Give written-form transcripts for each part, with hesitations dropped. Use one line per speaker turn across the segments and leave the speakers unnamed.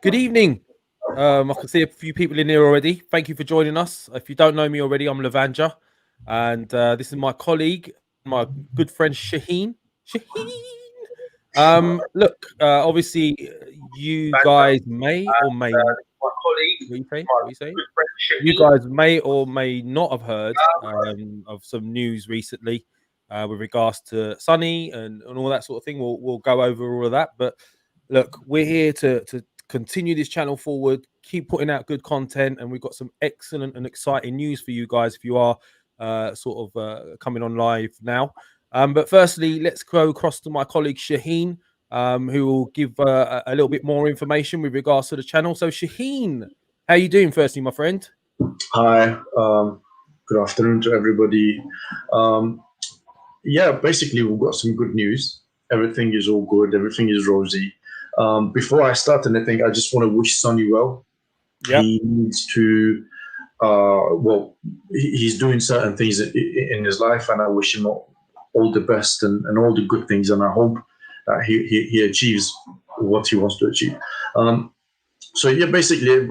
Good evening. I can see a few people in here already. Thank you for joining us. If you don't know me already, I'm Lavanja, and this is my colleague, my good friend Shaheen. Shaheen. Look, obviously, you guys may or may
My colleague,
what you say?
my
What you say?
good friend
You
Shaheen.
guys may or may not have heard of some news recently with regards to Sunny and all that sort of thing. We'll go over all of that. But look, we're here to continue this channel forward, keep putting out good content, and we've got some excellent and exciting news for you guys if you are coming on live now. But firstly, let's go across to my colleague Shaheen, who will give a little bit more information with regards to the channel. So Shaheen, how you doing, firstly, my friend?
Hi, good afternoon to everybody. Um, yeah, basically, we've got some good news. Everything is all good, everything is rosy. Before I start anything, I just want to wish Sonny well.
Yep.
He needs to, he's doing certain things in his life, and I wish him all the best and all the good things, and I hope that he achieves what he wants to achieve. Um, so yeah, basically,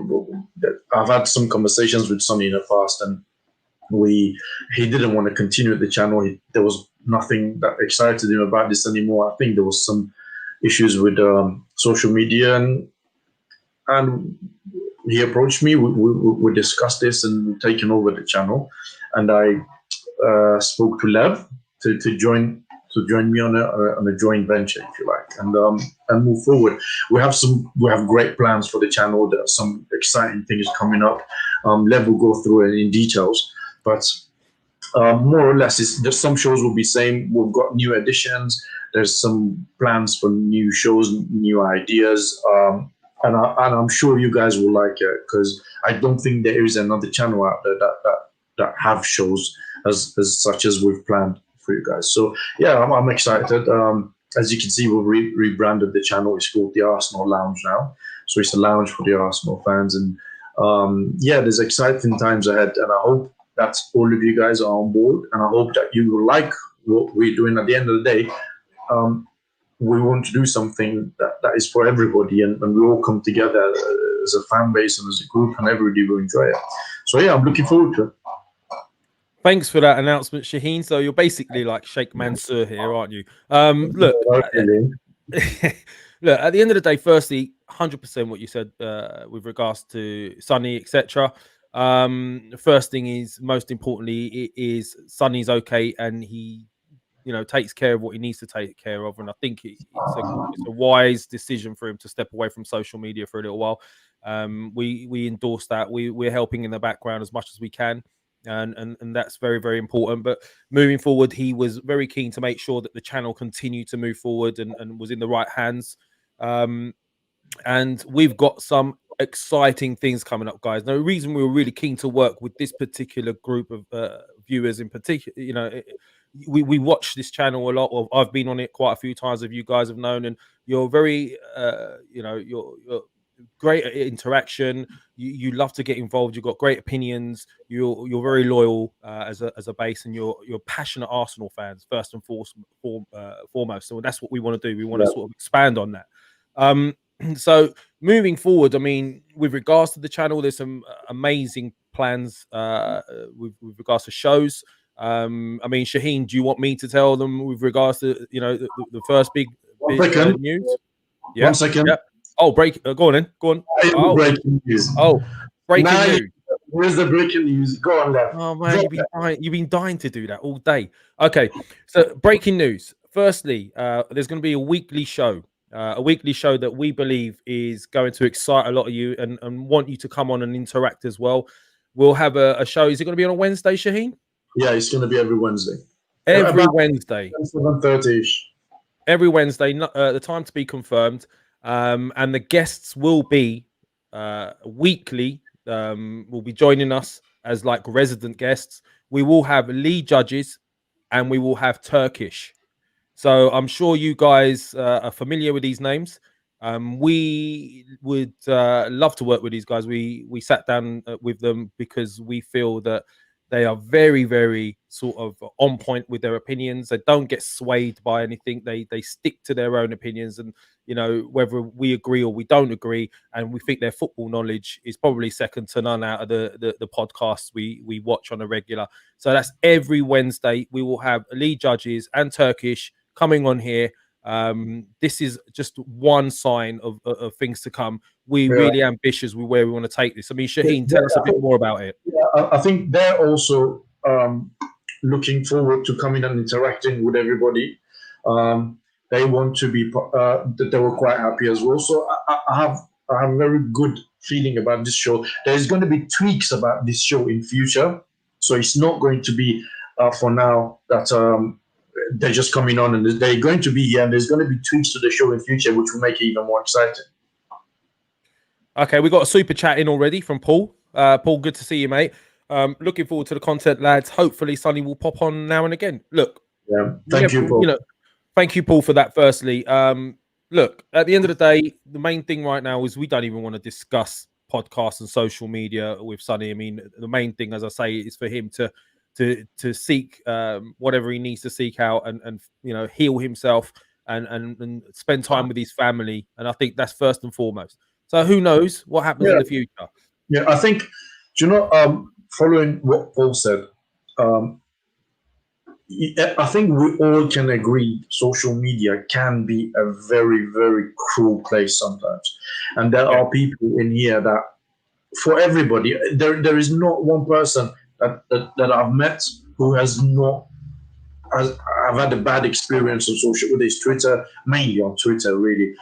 I've had some conversations with Sonny in the past, and we he didn't want to continue with the channel. There was nothing that excited him about this anymore. I think there was some issues with social media, and he approached me. We discussed this and taken over the channel, and I spoke to Lev to join me on a joint venture, if you like, and move forward. We have great plans for the channel. There are some exciting things coming up. Lev will go through it in details, but more or less, there's some shows will be same. We've got new additions. There's some plans for new shows, new ideas, and I'm sure you guys will like it because I don't think there is another channel out there that have shows as such as we've planned for you guys. So yeah, I'm excited. As you can see, we've rebranded the channel. It's called the Arsenal Lounge now. So it's a lounge for the Arsenal fans, and yeah, there's exciting times ahead, and I hope that all of you guys are on board, and I hope that you will like what we're doing. At the end of the day, we want to do something that is for everybody, and we all come together as a fan base and as a group, and everybody will enjoy it. So yeah, I'm looking forward to it.
Thanks for that announcement, Shaheen. So you're basically like Sheikh Mansour here, aren't you? Look, look. At the end of the day, firstly, 100% what you said with regards to Sunny, etc. The first thing is, most importantly, it is Sunny's okay, and he, takes care of what he needs to take care of. And I think it's a wise decision for him to step away from social media for a little while. We endorse that. We're helping in the background as much as we can. And that's very, very important. But moving forward, he was very keen to make sure that the channel continued to move forward and was in the right hands. And we've got some exciting things coming up, guys. The reason we were really keen to work with this particular group of viewers in particular, we watch this channel a lot. Or I've been on it quite a few times, if you guys have known, and you're very, you're great at interaction. You love to get involved. You've got great opinions. You're very loyal as a base, and you're passionate Arsenal fans first and foremost. So that's what we want to do. We want to sort of expand on that. So moving forward, I mean, with regards to the channel, there's some amazing plans with regards to shows. I mean, Shaheen, do you want me to tell them with regards to the first big news?
Yeah. 1 second.
Yeah. Oh, go on then. Go on. Oh,
breaking news.
Breaking news.
Where's the breaking news? Go on, left.
Oh man, you've been dying to do that all day. Okay, so breaking news. Firstly, there's going to be a weekly show that we believe is going to excite a lot of you and want you to come on and interact as well. We'll have a show. Is it going to be on a Wednesday, Shaheen?
Yeah, it's going to be every Wednesday.
Every Wednesday.
7:30ish.
Every Wednesday. The time to be confirmed. And the guests will be weekly. Will be joining us as like resident guests. We will have lead judges, and we will have Turkish. So I'm sure you guys are familiar with these names. We would love to work with these guys. We sat down with them because we feel that They are very, very sort of on point with their opinions. They don't get swayed by anything. They stick to their own opinions, and whether we agree or we don't agree, and we think their football knowledge is probably second to none out of the podcasts we watch on a regular. So that's every Wednesday. We will have lead judges and Turkish coming on here. This is just one sign of things to come. We're
Yeah.
really ambitious with where we want to take this. I mean, Shaheen, tell us a bit more about it.
Yeah, I think they're also looking forward to coming and interacting with everybody. They want to be. They were quite happy as well. So I have a very good feeling about this show. There's going to be tweaks about this show in future. So it's not going to be for now that they're just coming on and they're going to be here, and there's going to be tweaks to the show in future, which will make it even more exciting.
Okay, we got a super chat in already from Paul. Paul, good to see you, mate. Looking forward to the content, lads. Hopefully, Sonny will pop on now and again. Look,
thank you, Paul.
Thank you, Paul, for that. Firstly, look, at the end of the day, the main thing right now is we don't even want to discuss podcasts and social media with Sonny. I mean, the main thing, as I say, is for him to seek whatever he needs to seek out and heal himself and spend time with his family. And I think that's first and foremost. So who knows what happens in the future?
Yeah, I think, following what Paul said, I think we all can agree social media can be a very, very cruel place sometimes. And there are people in here that, for everybody, there is not one person that I've met who has not. I've had a bad experience on social, with this Twitter, mainly on Twitter, really.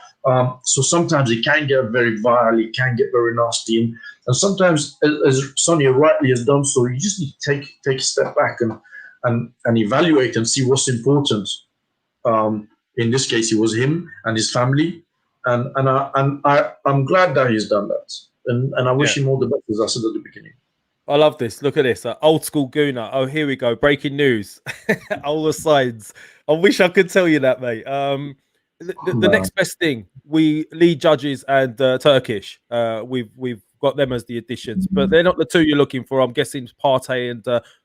So sometimes it can get very vile, it can get very nasty, and sometimes, as Sonia rightly has done so, you just need to take a step back and evaluate and see what's important. In this case, it was him and his family, and I'm glad that he's done that, and I wish him all the best, as I said at the beginning.
I love this. Look at this. Old school Gooner. Oh, here we go. Breaking news. All the sides. I wish I could tell you that, mate. The next best thing, we lead judges and Turkish. We've got them as the additions, but they're not the two you're looking for. I'm guessing Partey and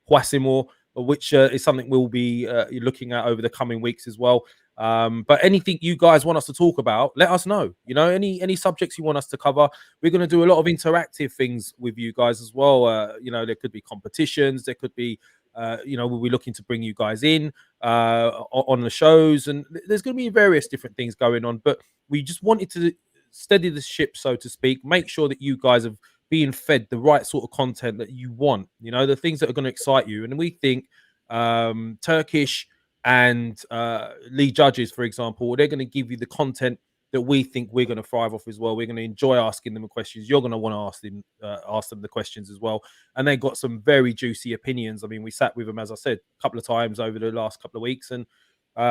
Huasimor, which is something we'll be looking at over the coming weeks as well. But anything you guys want us to talk about, let us know. Any subjects you want us to cover. We're going to do a lot of interactive things with you guys as well. There could be competitions, there could be we'll be looking to bring you guys in on the shows, and there's going to be various different things going on, but we just wanted to steady the ship, so to speak, make sure that you guys have being fed the right sort of content that you want, the things that are going to excite you. And we think Turkish and lead judges, for example, they're going to give you the content that we think we're going to thrive off as well. We're going to enjoy asking them the questions. You're going to want to ask them the questions as well. And they got some very juicy opinions. I mean, we sat with them, as I said, a couple of times over the last couple of weeks, and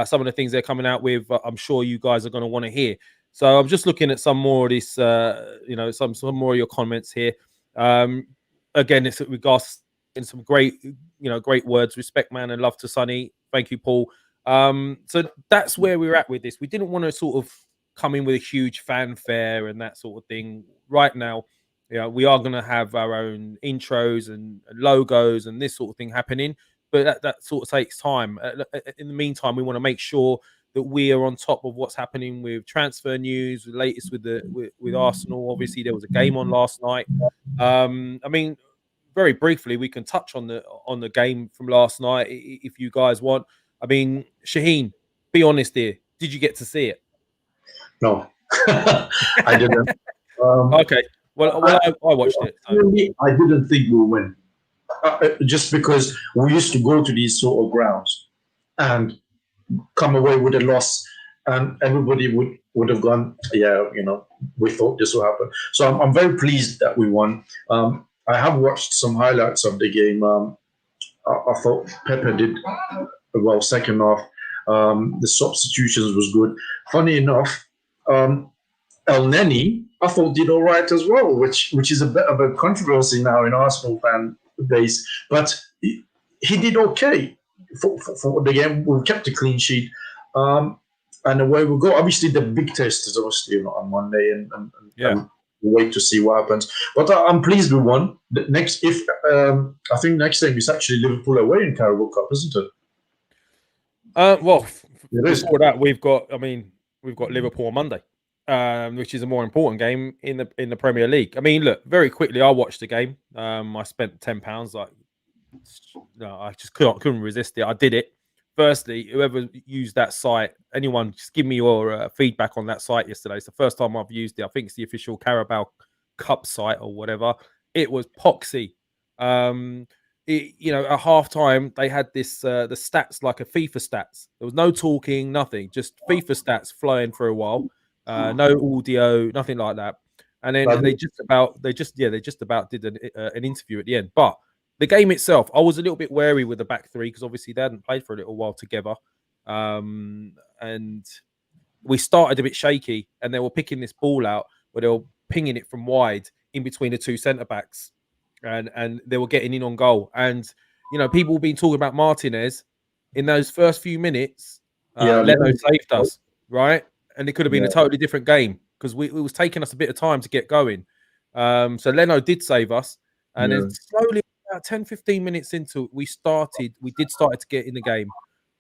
some of the things they're coming out with, I'm sure you guys are going to want to hear. So I'm just looking at some more of this, some more of your comments here. Again, it's with regards in some great words. Respect, man, and love to Sonny. Thank you, Paul. So that's where we're at with this. We didn't want to sort of come in with a huge fanfare and that sort of thing. Right now, we are going to have our own intros and logos and this sort of thing happening, but that sort of takes time. In the meantime, we want to make sure that we are on top of what's happening with transfer news, the latest with Arsenal. Obviously, there was a game on last night. I mean, very briefly, we can touch on the game from last night if you guys want. I mean, Shaheen, be honest here. Did you get to see it?
No, I didn't.
Okay. Well, I watched it. So.
Really, I didn't think we'll win. Just because we used to go to these sort of grounds and come away with a loss, and everybody would have gone, we thought this will happen. So I'm very pleased that we won. I have watched some highlights of the game. I thought Pepe did well second half. The substitutions was good. Funny enough, El Neni, I thought did all right as well, which is a bit of a controversy now in Arsenal fan base. But he did okay for the game. We kept a clean sheet, and away we go. Obviously, the big test is obviously on Monday, and wait to see what happens. But I'm pleased we won. Next, if I think next time is actually Liverpool away in Carabao Cup, isn't it?
Well,
It is.
before that, we've got Liverpool on Monday, which is a more important game in the Premier League. I mean, look, very quickly, I watched the game. I spent £10. Like, no, I just couldn't resist it. I did it. Firstly, whoever used that site, anyone, just give me your feedback on that site yesterday. It's the first time I've used it. I think it's the official Carabao Cup site or whatever. It was poxy. At halftime they had this the stats like a FIFA stats. There was no talking, nothing, just FIFA stats flying for a while. No audio, nothing like that. And then they just about did an interview at the end. But the game itself, I was a little bit wary with the back three because obviously they hadn't played for a little while together. And we started a bit shaky, and they were picking this ball out where they were pinging it from wide in between the two centre backs, and they were getting in on goal. And people have been talking about Martinez in those first few minutes. Leno saved us, right? And it could have been a totally different game because it was taking us a bit of time to get going. So Leno did save us, and then slowly, about 10-15 minutes into it, we did start to get in the game.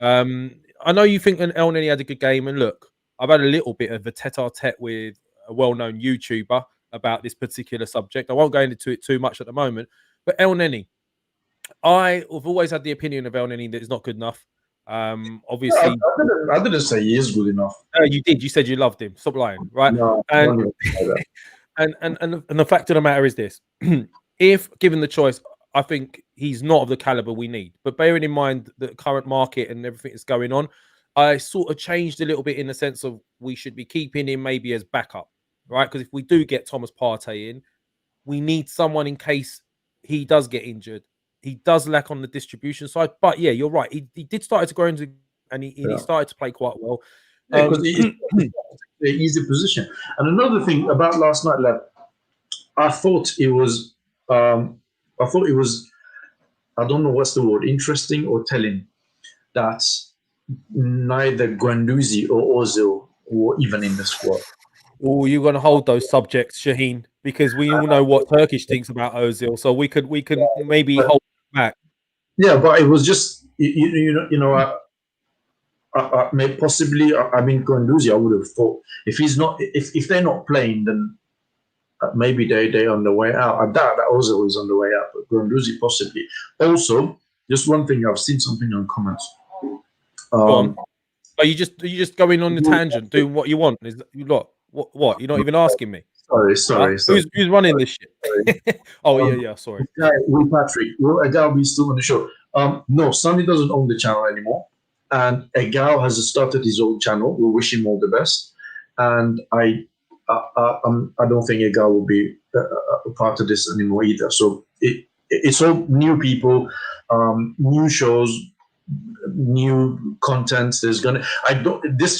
I know you think El Neni had a good game, and look, I've had a little bit of a tete-a-tete with a well-known YouTuber about this particular subject. I won't go into it too much at the moment, but El Neni, I've always had the opinion of El Neni that it's not good enough. Obviously,
I didn't say he is good enough.
You did. You said you loved him. Stop lying, right?
No,
and the fact of the matter is this: if given the choice, I think he's not of the caliber we need. But bearing in mind the current market and everything that's going on, I sort of changed a little bit in the sense of we should be keeping him maybe as backup, right? Because if we do get Thomas Partey in, we need someone in case he does get injured. He does lack on the distribution side, but yeah, you're right. He did start to grow into, and he started to play quite well.
Because it's an easy position. And another thing about last night, lad, I thought it was, I don't know what's the word, interesting or telling, that neither Guendouzi or Ozil were even in the squad.
Oh, you're going to hold those subjects, Shaheen, because we all know what Turkish thinks about Ozil, so we could maybe hold back.
Yeah, but it was just possibly. I mean, Guendouzi, I would have thought if they're not playing, then maybe they're on the way out. I doubt that Ozil is on the way out, but Guendouzi possibly. Also, just one thing, I've seen something on comments.
Are you just going on the tangent, doing what you want? What? You're not even asking me.
Sorry.
Who's running this shit? Oh, sorry.
Will Patrick, will Egal be still on the show? No, Sonny doesn't own the channel anymore, and Egal has started his own channel. We wish him all the best, and I don't think Egal will be a part of this anymore either. So it's all new people, new shows, new content. This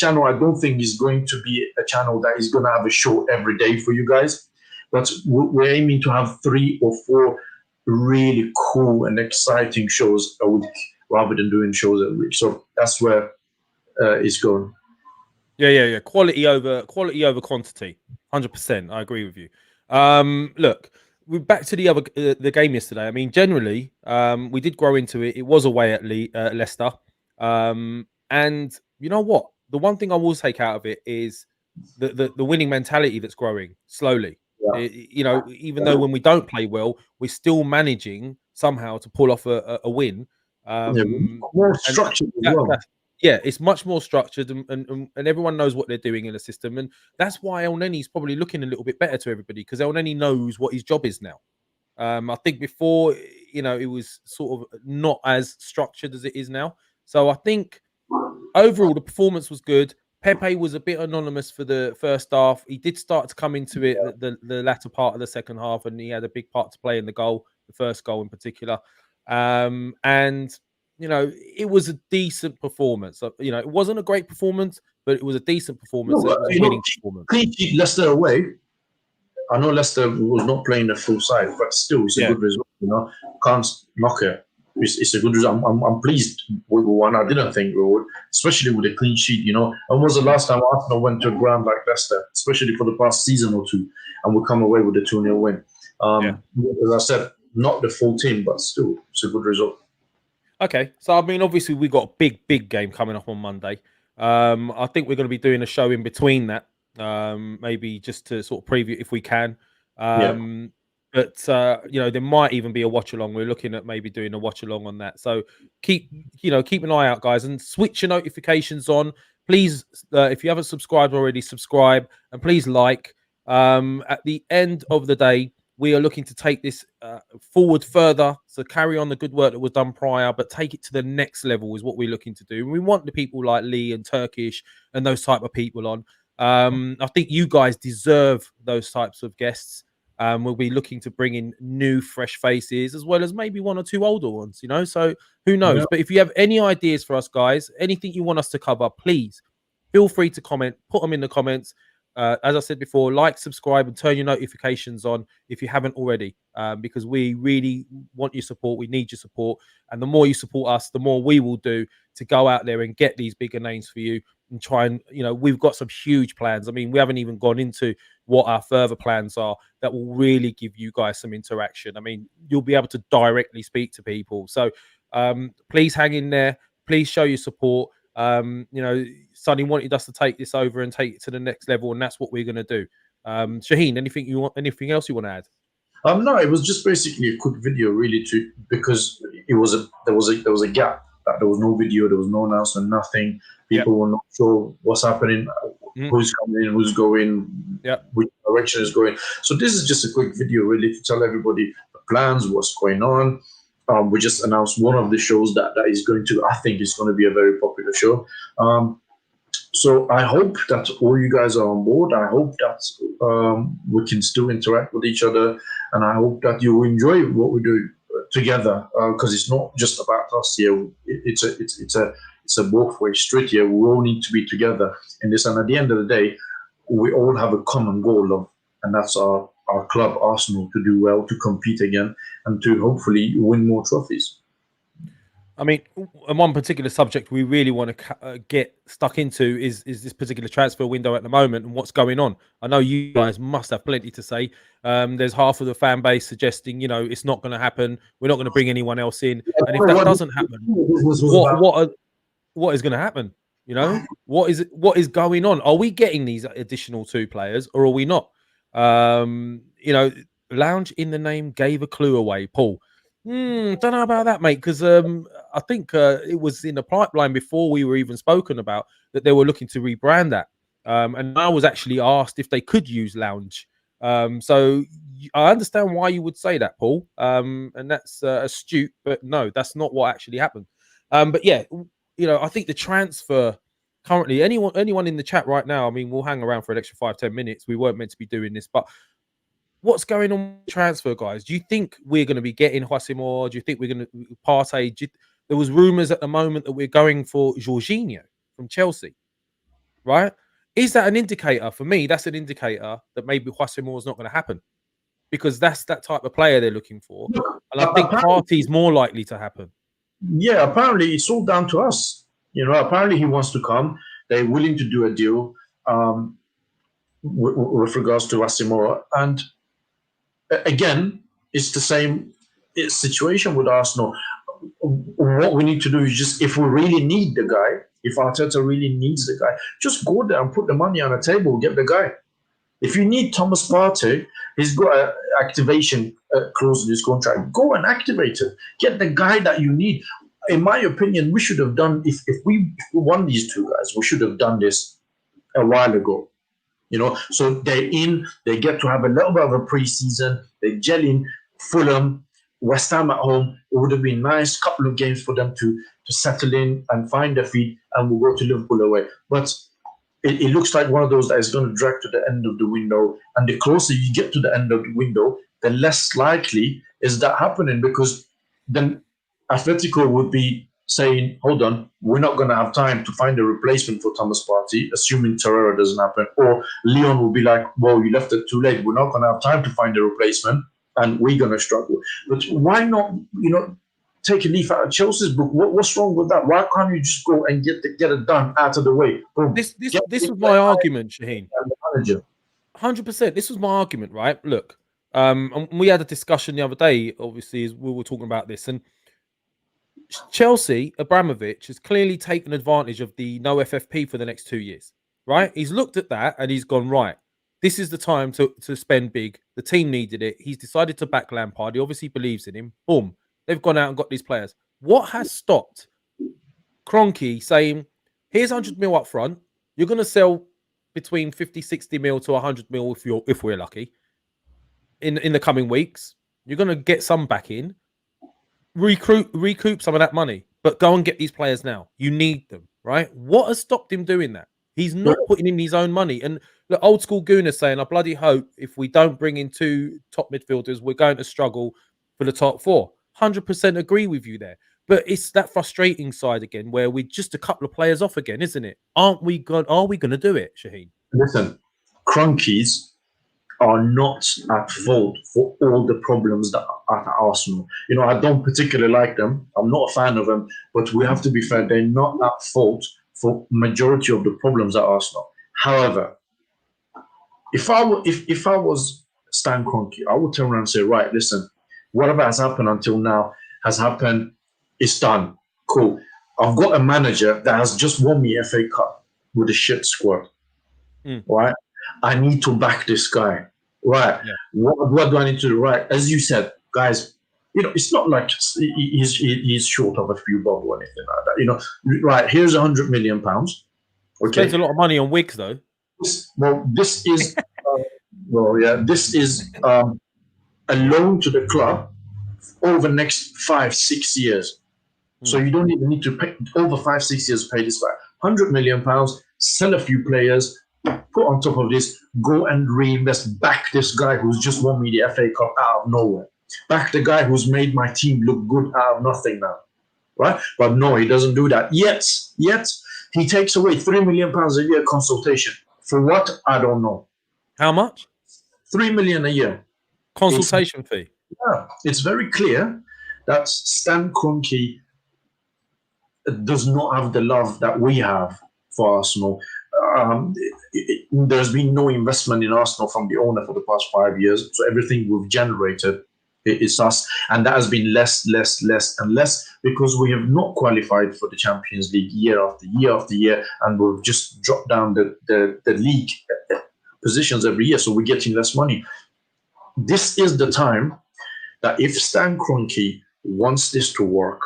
channel, I don't think is going to be a channel that is going to have a show every day for you guys, but we're aiming to have 3 or 4 really cool and exciting shows a week rather than doing shows every week. So that's where it's going.
Yeah. Quality over quantity. 100%. I agree with you. Look, we're back to the game yesterday. I mean, generally, we did grow into it. It was away at Leicester, and you know what? The one thing I will take out of it is the winning mentality that's growing slowly. Yeah. Even though when we don't play well, we're still managing somehow to pull off a win.
More structured as well.
Yeah, it's much more structured, and everyone knows what they're doing in the system, and that's why El Neni's probably looking a little bit better to everybody because El Neni knows what his job is now. I think before, it was sort of not as structured as it is now. So I think overall the performance was good. Pepe was a bit anonymous for the first half. He did start to come into it the latter part of the second half, and he had a big part to play in the first goal in particular. And it was a decent performance. It wasn't a great performance, but it was a decent performance.
No,
it was a winning performance.
Clean sheet Leicester away. I know Leicester was not playing the full side, but still, it's a good result. Can't knock it. it's a good result. I'm pleased with one. I didn't think we would, especially with a clean sheet. And was the last time Arsenal went to a ground like Leicester, especially for the past season or two, and we come away with a 2-0 win. As I said, not the full team, but still, it's a good result.
Okay, so I mean, obviously we got a big game coming up on Monday. I think we're going to be doing a show in between that, maybe just to sort of preview if we can.
Yeah.
But there might even be a watch along. We're looking at maybe doing a watch along on that. So keep an eye out, guys, and switch your notifications on. Please, if you haven't subscribed already, subscribe and please like. At the end of the day, we are looking to take this forward further, so carry on the good work that was done prior, but take it to the next level is what we're looking to do. And we want the people like Lee and Turkish and those type of people on. I think you guys deserve those types of guests. We'll be looking to bring in new, fresh faces, as well as maybe one or two older ones, So who knows?
Yeah.
But if you have any ideas for us, guys, anything you want us to cover, please feel free to comment. Put them in the comments. As I said before, like, subscribe, and turn your notifications on if you haven't already, because we really want your support. We need your support. And the more you support us, the more we will do to go out there and get these bigger names for you and try and, we've got some huge plans. I mean, we haven't even gone into what our further plans are that will really give you guys some interaction. I mean, you'll be able to directly speak to people. So please hang in there. Please show your support. Sonny wanted us to take this over and take it to the next level, and that's what we're going to do. Shaheen, anything else you want to add?
No, it was just basically a quick video, really, because there was a gap. That there was no video, there was no announcement, nothing. People were not sure what's happening, who's coming in, who's going, which direction is going. So this is just a quick video, really, to tell everybody the plans, what's going on. We just announced one of the shows that is going to, I think, is going to be a very popular show. So I hope that all you guys are on board. I hope that we can still interact with each other, and I hope that you enjoy what we do together, because it's not just about us here. It's a both-way street here. We all need to be together in this, and at the end of the day, we all have a common goal and that's our club, Arsenal, to do well, to compete again, and to hopefully win more trophies.
I mean, one particular subject we really want to get stuck into is this particular transfer window at the moment and what's going on. I know you guys must have plenty to say. There's half of the fan base suggesting, it's not going to happen. We're not going to bring anyone else in. And if that doesn't happen, what is going to happen? What is going on? Are we getting these additional 2 players or are we not? Lounge in the name gave a clue away, Paul. Don't know about that, mate, because I think it was in the pipeline before we were even spoken about that they were looking to rebrand that. And I was actually asked if they could use Lounge. So I understand why you would say that, Paul. And that's astute, but no, that's not what actually happened. But yeah, I think the transfer currently, anyone in the chat right now, I mean, we'll hang around for an extra 5-10 minutes. We weren't meant to be doing this, but what's going on with transfer, guys? Do you think we're going to be getting Houssem? Do you think we're going to Partey? There was rumours at the moment that we're going for Jorginho from Chelsea, right? Is that an indicator? For me, that's an indicator that maybe Houssem is not going to happen because that's that type of player they're looking for. And I think Partey's more likely to happen.
Yeah, apparently it's all down to us. Apparently he wants to come. They're willing to do a deal with regards to Houssem. And again, it's the same situation with Arsenal. What we need to do is just, if we really need the guy, if Arteta really needs the guy, just go there and put the money on the table, get the guy. If you need Thomas Partey, he's got an activation clause in his contract. Go and activate it. Get the guy that you need. In my opinion, we should have done, if we won these 2 guys, we should have done this a while ago. So they're in, they get to have a little bit of a preseason, they gel in. Fulham, West Ham at home, it would have been a nice couple of games for them to settle in and find their feet, and we'll go to Liverpool away. But it looks like one of those that is going to drag to the end of the window, and the closer you get to the end of the window, the less likely is that happening, because then Atletico would be saying, hold on, we're not going to have time to find a replacement for Thomas Partey, assuming Torreira doesn't happen. Or Leon will be like, well, you left it too late. We're not going to have time to find a replacement, and we're going to struggle. But why not, take a leaf out of Chelsea's book. What's wrong with that? Why can't you just go and get it done out of the way? Boom.
This was my argument, Shaheen.
100%.
This was my argument, right? Look, and we had a discussion the other day, obviously, as we were talking about this, and Chelsea, Abramovich has clearly taken advantage of the no FFP for the next 2 years, right? He's looked at that and he's gone, right, this is the time to spend big. The team needed it. He's decided to back Lampard. He obviously believes in him. Boom. They've gone out and got these players. What has stopped Kroenke saying, here's 100 mil up front. You're going to sell between 50, 60 mil to 100 mil if we're lucky in the coming weeks. You're going to get some back in. Recoup some of that money, but go and get these players now. You need them, right? What has stopped him doing that? He's not putting in his own money. And the old school Gooner saying, I bloody hope if we don't bring in 2 top midfielders, we're going to struggle for the top 4. 100% agree with you there. But it's that frustrating side again, where we're just a couple of players off again, isn't it? Are we going to do it, Shaheen?
Listen, Kroenkes are not at fault for all the problems that are at Arsenal. You know, I don't particularly like them. I'm not a fan of them, but we have to be fair. They're not at fault for majority of the problems at Arsenal. However, if I was Stan Kroenke, I would turn around and say, right, listen, whatever has happened until now has happened. It's done. Cool. I've got a manager that has just won me FA Cup with a shit squad. Right? I need to back this guy. Right. Yeah. What do I need to do? Right. As you said, guys, you know, it's not like he's short of a few bob or anything like that. You know, right, here's £100 million. Okay.
Spends a lot of money on wigs, though.
This is this is a loan to the club over the next 5-6 years. So you don't even need to pay over 5-6 years to pay this back. £100 million, sell a few players, put on top of this, go and reinvest back this guy who's just won me the FA Cup out of nowhere. Back the guy who's made my team look good out of nothing now. Right? But no, he doesn't do that. Yet he takes away £3 million a year consultation. For what? I don't know.
How much?
£3 million a year.
Consultation fee.
Yeah. It's very clear that Stan Kroenke does not have the love that we have for Arsenal. There's been no investment in Arsenal from the owner for the past 5 years. So everything we've generated is us. And that has been less and less because we have not qualified for the Champions League year after year after year. And we've just dropped down the league positions every year. So we're getting less money. This is the time that if Stan Kroenke wants this to work,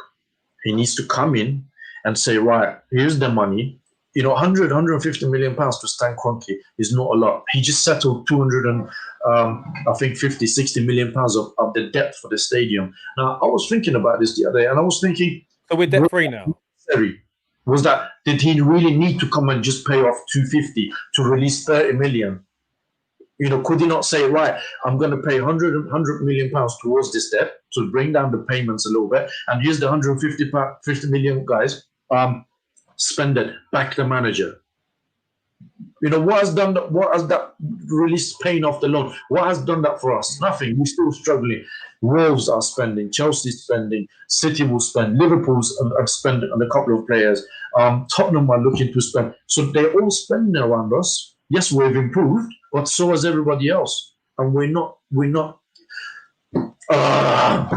he needs to come in and say, right, here's the money. You know, 150 million pounds to Stan Kroenke is not a lot. He just settled 50, 60 million pounds of the debt for the stadium. Now, I was thinking about this the other day, and I was thinking,
so we're debt free now.
Did he really need to come and just pay off 250 to release 30 million? You know, could he not say, right, I'm going to pay 100 million pounds towards this debt to bring down the payments a little bit, and here's the 50 million, guys. Spend it, back the manager. You know, what has that released paying off the loan? What has done that for us? Nothing. We're still struggling. Wolves are spending, Chelsea's spending, City will spend, Liverpool's have spent on a couple of players. Tottenham are looking to spend. So they're all spending around us. Yes, we've improved, but so has everybody else. And we're not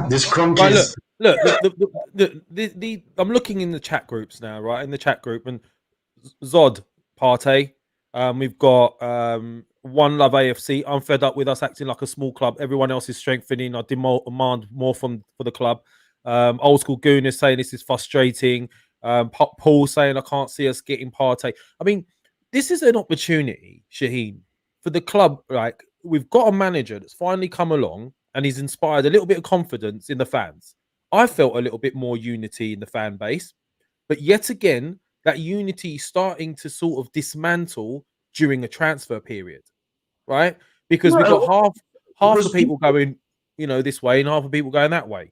this Kroenke.
Right, look, I'm looking in the chat groups now, right? In the chat group, and Zod Partey, we've got One Love AFC. I'm fed up with us acting like a small club. Everyone else is strengthening. I demand more for the club. Old school Goon is saying this is frustrating. Paul saying I can't see us getting Partey. I mean, this is an opportunity, Shaheen, for the club. Like, we've got a manager that's finally come along and he's inspired a little bit of confidence in the fans. I felt a little bit more unity in the fan base, but yet again, that unity is starting to sort of dismantle during a transfer period, right? Because we've got half the people going, you know, this way and half the people going that way.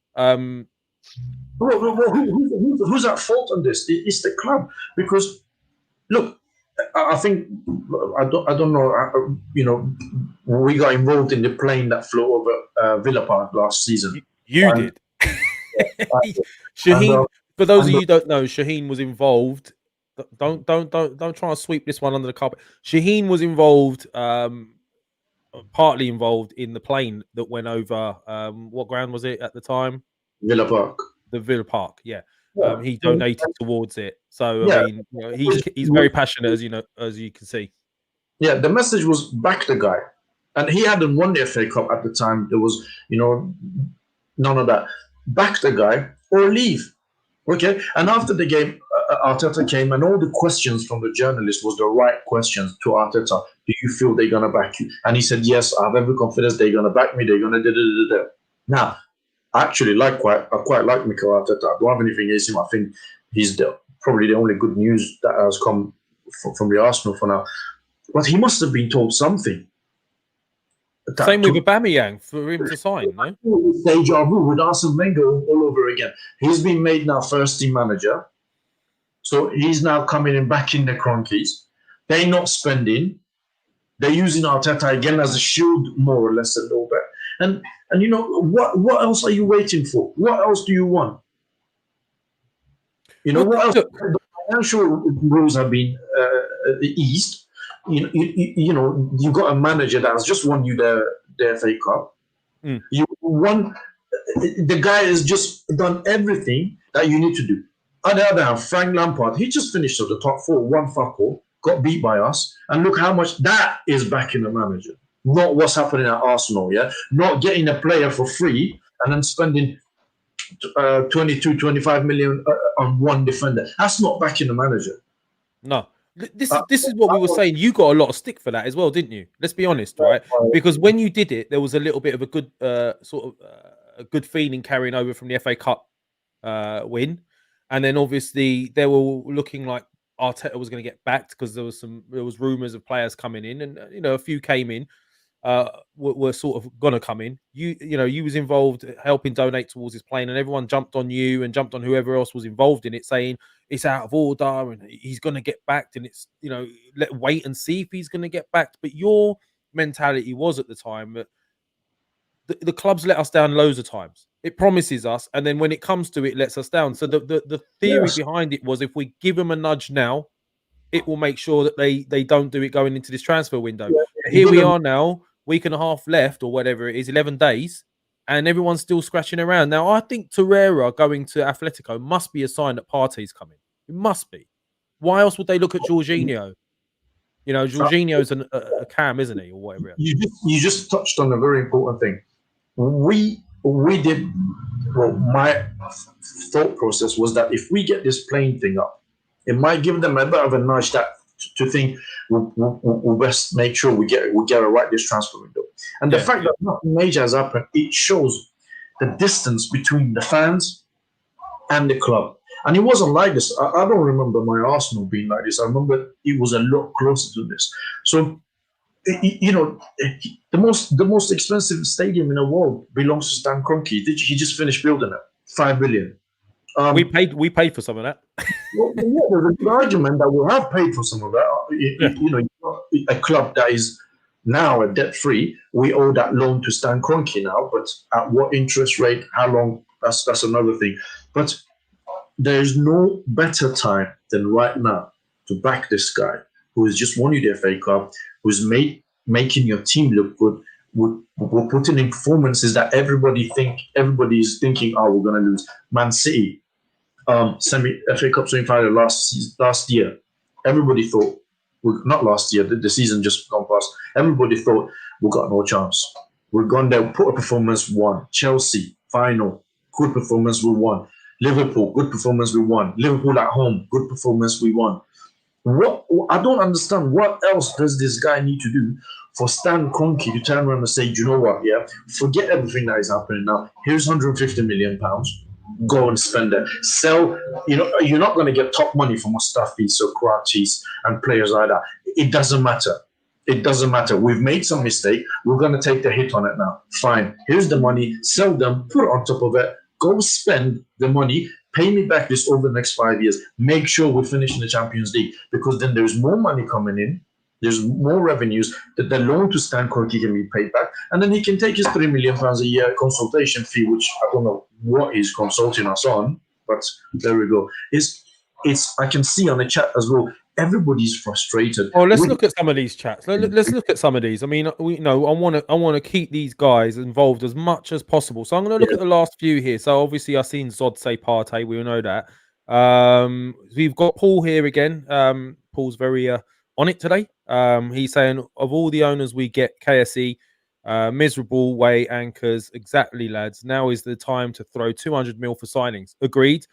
Who's at fault on this? It's the club. Because look, I think I don't know. You know, we got involved in the plane that flew over Villa Park last season.
You did.
And,
Shaheen, for those of
and
you who don't know, Shaheen was involved. Don't try and sweep this one under the carpet. Shaheen was involved, partly involved in the plane that went over. What ground was it at the time?
Villa Park.
The Villa Park. Yeah.
Yeah.
He donated towards it. So I
Yeah.
mean, he's very passionate, as you can see.
Yeah, the message was back the guy. And he hadn't won the FA Cup at the time. There was, none of that. Back the guy or leave. Okay. And after the game, Arteta came, and all the questions from the journalist was the right questions to Arteta. Do you feel they're gonna back you? And he said, yes, I have every confidence they're gonna back me. They're gonna da. Now, actually, I quite like Mikel Arteta. I don't have anything against him. I think he's probably the only good news that has come from the Arsenal for now. But he must have been told something.
Same with Aubameyang for him to sign, no?
Deja vu with Arsene Wenger all over again. He's been made now first team manager. So he's now coming in back in the Cronkies. They're not spending. They're using Arteta again as a shield, more or less, a little bit. And what else are you waiting for? What else do you want? What else? The financial rules have been eased. You got a manager that has just won you the FA Cup. You won. The guy has just done everything that you need to do. On the other hand, Frank Lampard, he just finished at the top 4, one fuck all, got beat by us, and look how much that is backing the manager. Not what's happening at Arsenal, yeah? Not getting a player for free and then spending 22, 25 million on one defender. That's not backing the manager.
No. This is what we were saying. You got a lot of stick for that as well, didn't you? Let's be honest, right? Because when you did it, there was a little bit of a good a good feeling carrying over from the FA Cup win, and then obviously they were looking like Arteta was going to get backed because there was rumours of players coming in, and a few came in. Were sort of gonna come in. You was involved helping donate towards his plane, and everyone jumped on you and jumped on whoever else was involved in it, saying it's out of order and he's gonna get backed, and it's let wait and see if he's gonna get backed. But your mentality was at the time that the club's let us down loads of times. It promises us, and then when it comes to it, lets us down. So the theory behind it was if we give them a nudge now, it will make sure that they don't do it going into this transfer window. Here we are now, week and a half left or whatever it is, 11 days, and everyone's still scratching around. Now, I think Torreira going to Atletico must be a sign that Partey's coming. It must be. Why else would they look at Jorginho? Jorginho's a cam, isn't he, or whatever.
You just touched on a very important thing. We did. Well, my thought process was that if we get this playing thing up, it might give them a bit of a nudge that to think we'll best make sure we get it right this transfer window. And the fact that nothing major has happened, it shows the distance between the fans and the club. And it wasn't like this. I don't remember my Arsenal being like this. I remember it was a lot closer to this. So, the most expensive stadium in the world belongs to Stan Kroenke. He just finished building it, $5 billion.
We paid for some of that.
Well, there's a good argument that we have paid for some of that. A club that is now debt free, we owe that loan to Stan Kroenke now, but at what interest rate, how long? That's another thing. But there's no better time than right now to back this guy who has just won you the FA Cup, who's making your team look good. We're putting in performances that everybody is thinking, oh, we're going to lose. Man City, FA Cup semi-final last year. Everybody thought, not last year, the season just gone past. Everybody thought we got no chance. We're gone there, put a performance, won. Chelsea, final, good performance, we won. Liverpool, good performance, we won. Liverpool at home, good performance, we won. What I don't understand, what else does this guy need to do for Stan Kroenke to turn around and say, do you know what, forget everything that is happening now. Here's £150 million. Go and spend it. Sell, you're not going to get top money from Mustafi, Socrates, and players like that. It doesn't matter. It doesn't matter. We've made some mistake. We're going to take the hit on it now. Fine. Here's the money. Sell them. Put it on top of it. Go spend the money. Pay me back this over the next 5 years. Make sure we finish in the Champions League, because then there's more money coming in. There's more revenues that the loan to Stan Kroenke can be paid back, and then he can take his £3 million a year consultation fee, which I don't know what he's consulting us on, but there we go. It's I can see on the chat as well. Everybody's frustrated.
Oh, let's look at some of these chats. Let's look at some of these. I mean, I want to keep these guys involved as much as possible. So I'm going to look at the last few here. So obviously, I've seen Zod say Partey. We all know that. We've got Paul here again. Paul's very on it today. He's saying of all the owners we get, KSE, miserable way anchors. Exactly, lads. Now is the time to throw 200 mil for signings. Agreed.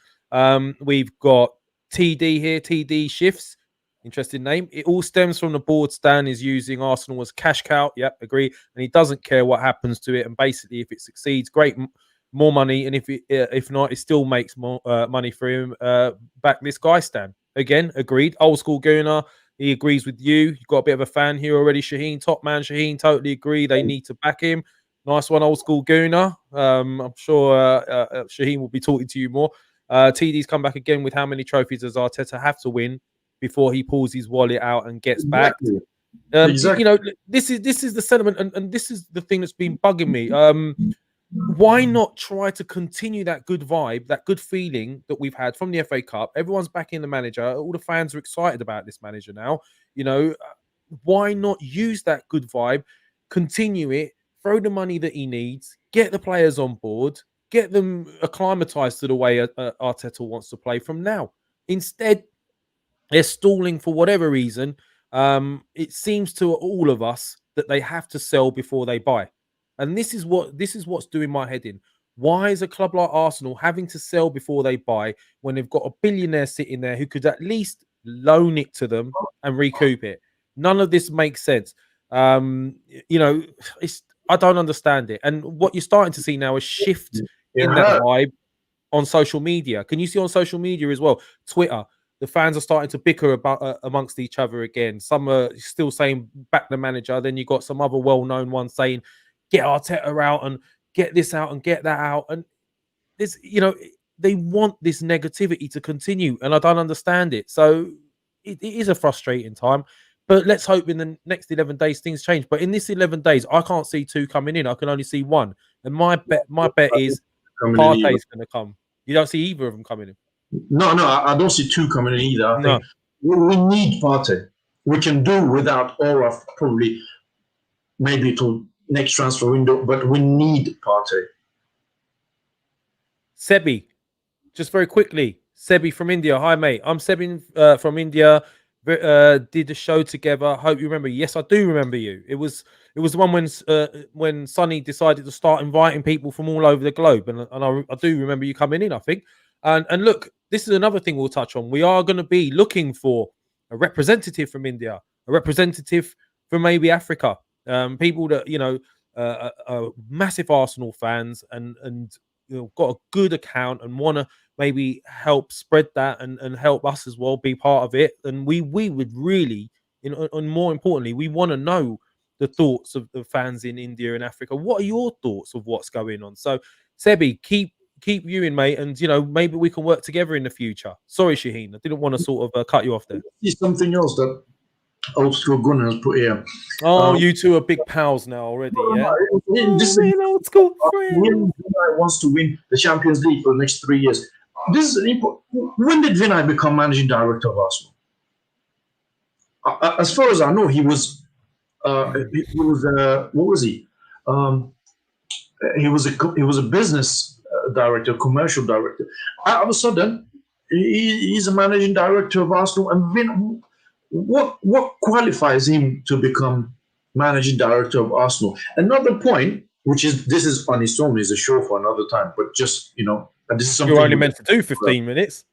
We've got TD here. TD shifts. Interesting name. It all stems from the board Stan is using Arsenal as cash cow. Yep, agree. And he doesn't care what happens to it. And basically, if it succeeds, great, more money. And if not, it still makes more money for him. Back this guy, Stan. Again, agreed. Old school Gooner. He agrees with you. You've got a bit of a fan here already. Shaheen, top man. Shaheen, totally agree. They need to back him. Nice one, old school Gooner. I'm sure Shaheen will be talking to you more. TD's come back again with how many trophies does Arteta have to win before he pulls his wallet out and gets backed. Exactly. You know, this is the sentiment, and this is the thing that's been bugging me. Why not try to continue that good vibe, that good feeling that we've had from the FA Cup? Everyone's backing the manager. All the fans are excited about this manager now. You know, why not use that good vibe, continue it, throw the money that he needs, get the players on board, get them acclimatized to the way Arteta wants to play from now. Instead, they're stalling for whatever reason. It seems to all of us that they have to sell before they buy, and this is what's doing my head in. Why is a club like Arsenal having to sell before they buy when they've got a billionaire sitting there who could at least loan it to them and recoup it? None of this makes sense. You know, I don't understand it. And what you're starting to see now is shift in that vibe on social media. Can you see on social media as well? Twitter. The fans are starting to bicker about amongst each other again. Some are still saying back the manager. Then you got some other well-known ones saying get Arteta out and get this out and get that out. And this, you know, they want this negativity to continue, and I don't understand it. So it is a frustrating time. But let's hope in the next 11 days things change. But in this 11 days, I can't see two coming in. I can only see one. And my bet is Partey's going to come. You don't see either of them coming in.
No, I don't see two coming in either. I think we need Partey. We can do without Aura probably maybe to next transfer window, but we need Partey.
Sebi, just very quickly. Sebi from India. Hi, mate. I'm Sebi from India. Did a show together. Hope you remember. Yes, I do remember you. It was the one when Sonny decided to start inviting people from all over the globe, and I do remember you coming in, I think. And look, this is another thing we'll touch on. We are going to be looking for a representative from India, a representative from maybe Africa, people that, you know, are massive Arsenal fans and you know, got a good account and want to maybe help spread that and help us as well be part of it. And we would really, you know, and more importantly, we want to know the thoughts of the fans in India and Africa. What are your thoughts of what's going on? So, Sebi, keep you in, mate, and you know, maybe we can work together in the future. Sorry, Shaheen, I didn't want to sort of cut you off there.
There's something else that old school Gunnar has put here.
Oh, you two are big pals now already, yeah?
This
old school friend.
Vinay wants to win the Champions League for the next 3 years. This is when did Vinay become managing director of Arsenal? As far as I know, he was what was he? He was a business director, commercial director. All of a sudden, he's a managing director of Arsenal. And what qualifies him to become managing director of Arsenal? Another point, which is this is on its own, is a show for another time. But just, you know, this is something
you're only meant to do 15 minutes.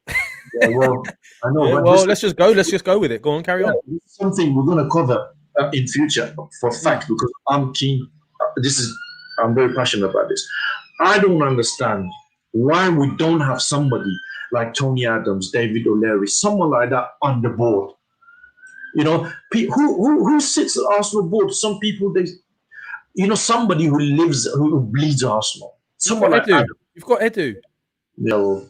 Yeah, well, I know.
Yeah, well, let's just go with it. Go on, carry on.
This is something we're going to cover in future for fact, because I'm keen. I'm very passionate about this. I don't understand why we don't have somebody like Tony Adams, David O'Leary, someone like that on the board. You know, who sits at Arsenal board? Some people, somebody who bleeds Arsenal. Someone like
You've got Edu.
No.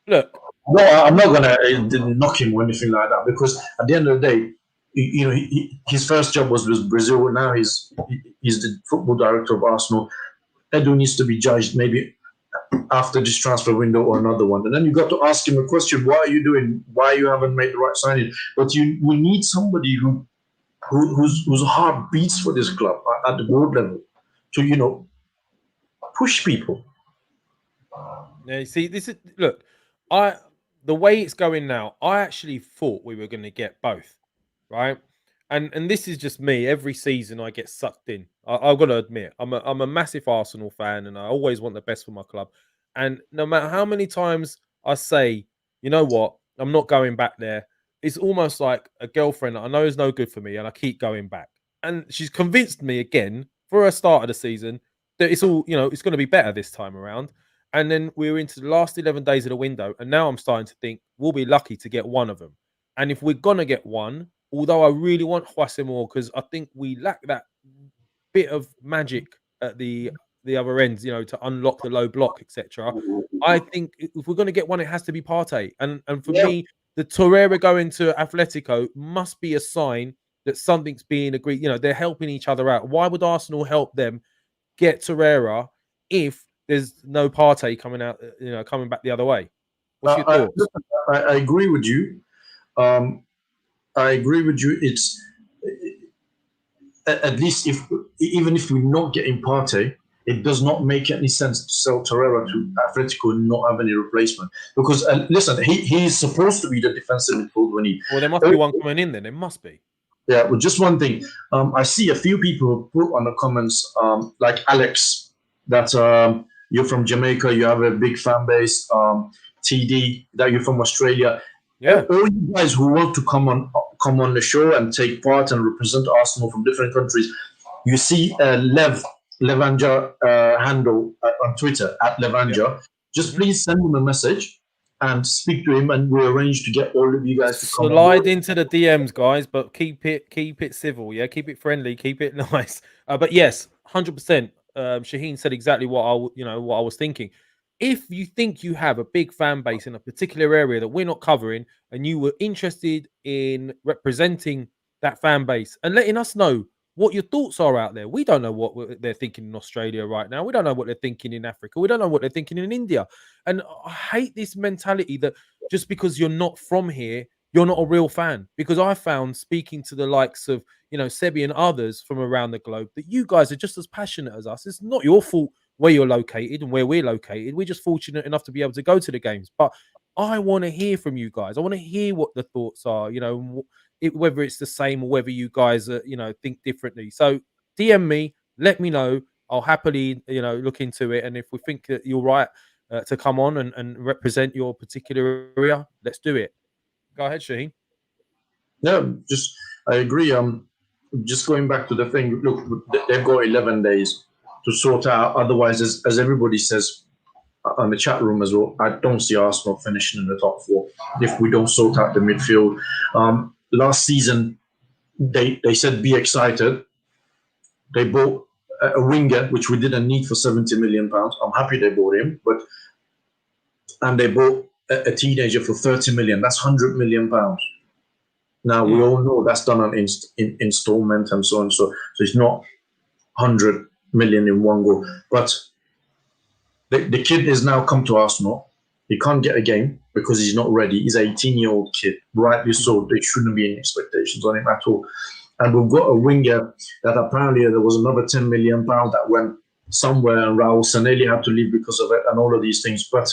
Look,
No, I'm not gonna knock him or anything like that because at the end of the day, his first job was with Brazil. Now he's the football director of Arsenal. Edu needs to be judged maybe after this transfer window or another one, and then you got to ask him a question: Why are you doing? Why you haven't made the right signing? But we need somebody whose heart beats for this club at the board level to push people.
Yeah, you see, this is look, I the way it's going now, I actually thought we were going to get both, right? And this is just me. Every season, I get sucked in. I've got to admit, I'm a massive Arsenal fan, and I always want the best for my club. And no matter how many times I say, you know what, I'm not going back there, it's almost like a girlfriend that I know is no good for me, and I keep going back. And she's convinced me again for a start of the season that it's all, it's going to be better this time around. And then we're into the last 11 days of the window. And now I'm starting to think we'll be lucky to get one of them. And if we're going to get one, although I really want Hwasimor because I think we lack that bit of magic at the other ends, to unlock the low block, etc. I think if we're going to get one, it has to be Partey. And for
Yeah,
me, the Torreira going to Atletico must be a sign that something's being agreed. They're helping each other out. Why would Arsenal help them get Torreira if there's no Partey coming out, coming back the other way? What's your
I,
thoughts?
I agree with you. Um, I agree with you. It's at least even if we're not getting Partey, it does not make any sense to sell Torreira to Atletico and not have any replacement. Because listen, he's supposed to be the defensive midfield when he.
Well, there must be one coming in then. There must be.
Yeah, well, just one thing. I see a few people put on the comments, like Alex, that you're from Jamaica, you have a big fan base. TD, that you're from Australia.
Yeah.
All you guys who want to come on the show and take part and represent Arsenal from different countries, you see Levanja handle on Twitter at
Yeah.
Levanja. Just
Mhm.
please send him a message and speak to him, and we arrange to get all of you guys to come on
Slide
board.
into the DMs, guys, but keep it civil, yeah. Keep it friendly, keep it nice. But yes, 100%. Shaheen said exactly what I was thinking. If you think you have a big fan base in a particular area that we're not covering, and you were interested in representing that fan base and letting us know what your thoughts are out there, we don't know they're thinking in Australia right now. We don't know what they're thinking in Africa. We don't know what they're thinking in India. And I hate this mentality that just because you're not from here, you're not a real fan. Because I found speaking to the likes of, Sebi and others from around the globe that you guys are just as passionate as us. It's not your fault where you're located and where we're located. We're just fortunate enough to be able to go to the games. But I want to hear from you guys. I want to hear what the thoughts are, whether it's the same or whether you guys, think differently. So DM me, let me know. I'll happily, look into it. And if we think that you're right to come on and represent your particular area, let's do it. Go ahead, Shaheen.
Yeah, just I agree. Just going back to the thing. Look, they've got 11 days to sort out. Otherwise, as everybody says on the chat room as well, I don't see Arsenal finishing in the top four if we don't sort out the midfield. Last season, they said be excited. They bought a winger which we didn't need for 70 million pounds. I'm happy they bought him, and they bought a teenager for 30 million. That's 100 million pounds. Now we
Mm.
all know that's done on installment and so on. So it's not 100 million in one go. But the kid has now come to Arsenal. He can't get a game because he's not ready. He's an 18-year-old kid, rightly so. There shouldn't be any expectations on him at all. And we've got a winger that apparently there was another 10 million pound that went somewhere, and Raul Sanelli had to leave because of it, and all of these things. But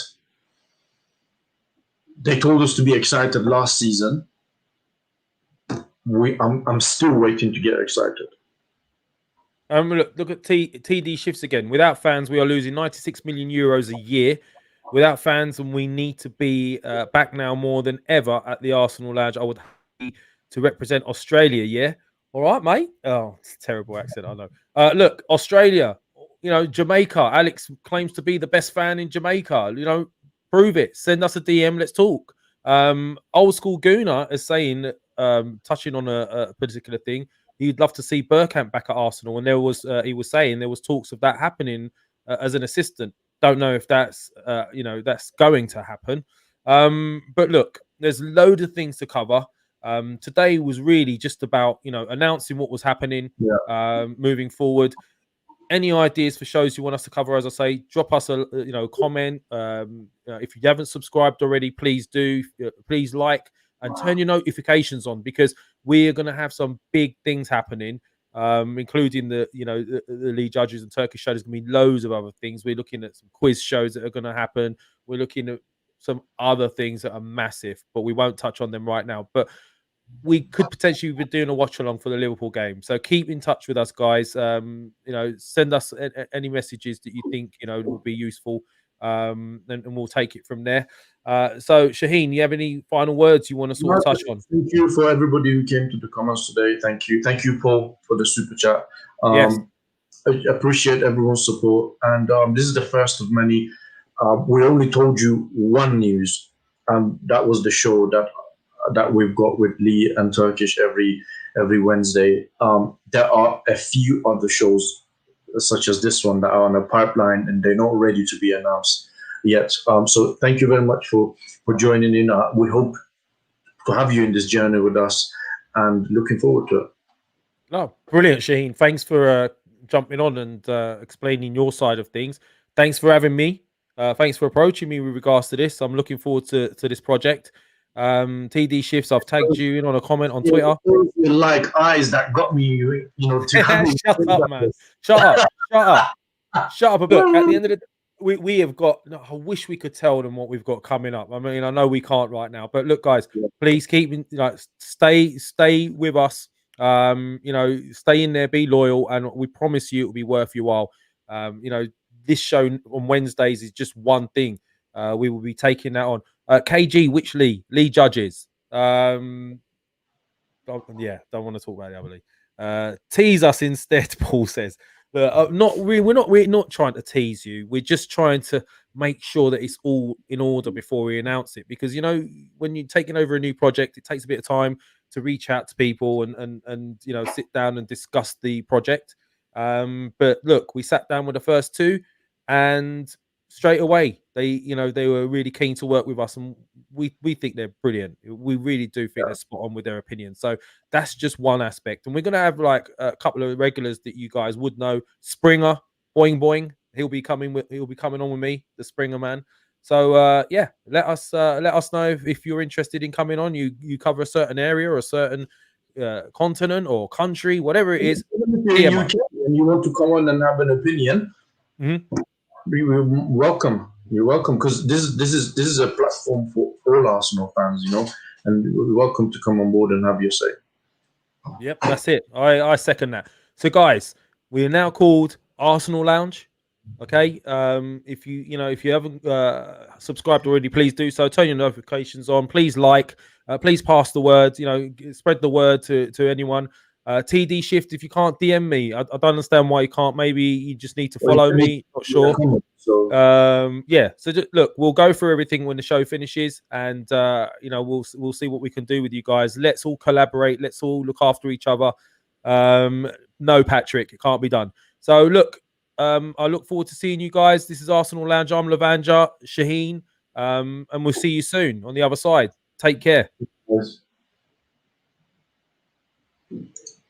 they told us to be excited last season. I'm still waiting to get excited.
Look at TD shifts again. Without fans, we are losing 96 million euros a year. Without fans, and we need to be back now more than ever at the Arsenal Lounge. I would happy to represent Australia. Yeah, all right, mate. Oh, it's a terrible accent. I know. Look, Australia. Jamaica. Alex claims to be the best fan in Jamaica. Prove it. Send us a DM. Let's talk. Old school Gooner is saying, touching on a particular thing. He'd love to see Bergkamp back at Arsenal, and he was saying there was talks of that happening as an assistant. Don't know if that's that's going to happen. But look, there's load of things to cover. Today was really just about, you know, announcing what was happening, moving forward. Any ideas for shows you want us to cover, as I say, drop us a, you know, comment. If you haven't subscribed already, please do. Please like and turn your notifications on, because we're going to have some big things happening, including the, you know, the lead judges and Turkish show. There's going to be loads of other things. We're looking at some quiz shows that are going to happen. We're looking at some other things that are massive, but we won't touch on them right now. But we could potentially be doing a watch along for the Liverpool game. So keep in touch with us, guys. You know, send us any messages that you think, you know, will be useful, and we'll take it from there. So Shaheen, you have any final words you want to sort of touch on?
Thank you for everybody who came to the comments today. Thank you, Paul, for the super chat.
Yes.
I appreciate everyone's support, and this is the first of many. We only told you one news, and that was the show that we've got with Lee and Turkish every Wednesday. There are a few other shows, such as this one, that are on a pipeline, and they're not ready to be announced yet. So thank you very much for joining in. We hope to have you in this journey with us, and looking forward to it.
No, brilliant, Shaheen. Thanks for jumping on and explaining your side of things. Thanks for having me. Thanks for approaching me with regards to this. I'm looking forward to this project. TD Shifts, I've tagged you in on a comment on Twitter.
Like eyes that got me, you know, to handle.
Shut up, man. Shut up. Shut up. Shut up a bit. At the end of the day, we have got, I wish we could tell them what we've got coming up. I mean, I know we can't right now, but look, guys, please keep, like, stay with us. You know, stay in there, be loyal, and we promise you it will be worth your while. You know, this show on Wednesdays is just one thing. We will be taking that on. KG, which Lee judges? Yeah, don't want to talk about the other Lee. Tease us instead, Paul says. We're not trying to tease you. We're just trying to make sure that it's all in order before we announce it, because, you know, when you're taking over a new project, it takes a bit of time to reach out to people and you know, sit down and discuss the project. But look, we sat down with the first two, and straight away they were really keen to work with us, and we think they're brilliant. We really do think they're spot on with their opinions. So that's just one aspect, and we're gonna have like a couple of regulars that you guys would know. Springer, boing, he'll be coming on with me, the Springer man. So yeah, let us know if you're interested in coming on. You cover a certain area or a certain continent or country, whatever it is.
And you want to come on and have an opinion, we welcome. You're welcome, because this is a platform for all Arsenal fans, you know, and we're welcome to come on board and have your say.
Yep, that's it. I second that. So guys, we are now called Arsenal Lounge. Okay, if you haven't subscribed already, please do so. Turn your notifications on. Please please pass the word. You know, spread the word to anyone. TD Shift, if you can't DM me, I don't understand why you can't. Maybe you just need to follow me. Not sure. Yeah. So just, look, we'll go through everything when the show finishes, and you know, we'll see what we can do with you guys. Let's all collaborate. Let's all look after each other. No, Patrick, it can't be done. So look, I look forward to seeing you guys. This is Arsenal Lounge. I'm Lavanja, Shaheen, and we'll see you soon on the other side. Take care.
Yes.